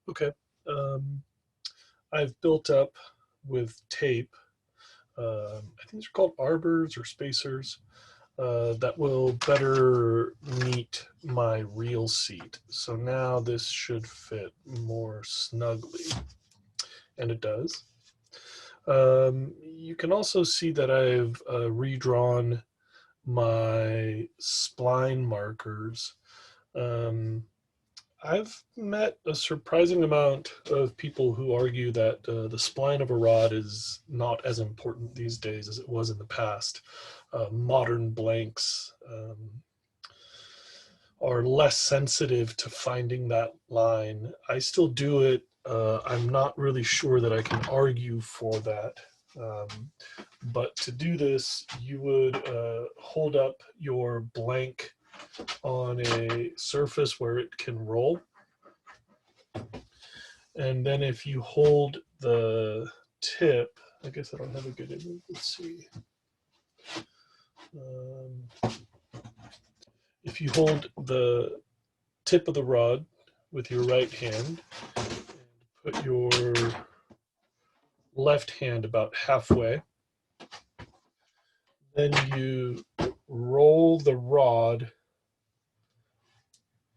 Okay. Um, I've built up with tape. I think they're called arbors or spacers that will better meet my reel seat. So now this should fit more snugly, and it does. You can also see that I've redrawn my spline markers. Um, I've met a surprising amount of people who argue that the spline of a rod is not as important these days as it was in the past. Modern blanks are less sensitive to finding that line. I still do it. I'm not really sure that I can argue for that. Um, but to do this, you would hold up your blank on a surface where it can roll. And then if you hold the tip, I guess I don't have a good image. Let's see. If you hold the tip of the rod with your right hand and put your left hand about halfway, then you roll the rod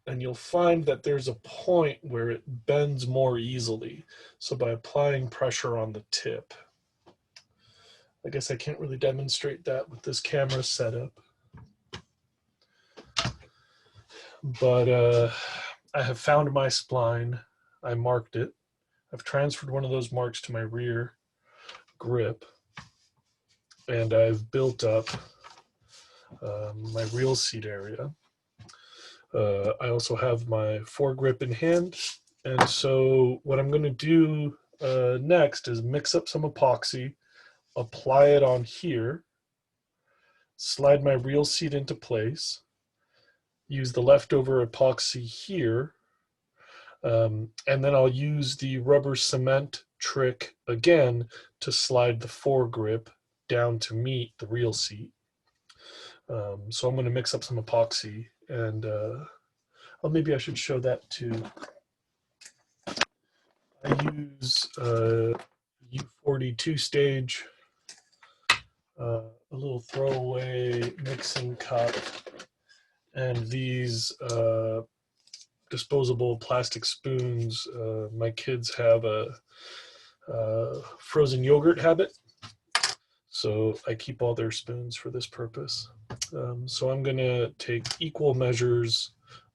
and you'll find that there's a point where it bends more easily. So by applying pressure on the tip, I guess I can't really demonstrate that with this camera setup. But I have found my spline. I marked it. I've transferred one of those marks to my rear grip, and I've built up my reel seat area. I also have my foregrip in hand, and so what I'm going to do next is mix up some epoxy, apply it on here, slide my reel seat into place, use the leftover epoxy here, and then I'll use the rubber cement trick again to slide the foregrip down to meet the reel seat. So I'm going to mix up some epoxy, and well, maybe I should show that too. I use U40 two-stage, a little throwaway mixing cup, and these disposable plastic spoons. My kids have a frozen yogurt habit, so I keep all their spoons for this purpose. So I'm going to take equal measures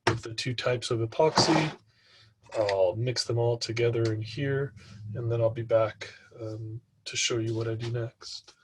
with the two types of epoxy. I'll mix them all together in here, and then I'll be back to show you what I do next.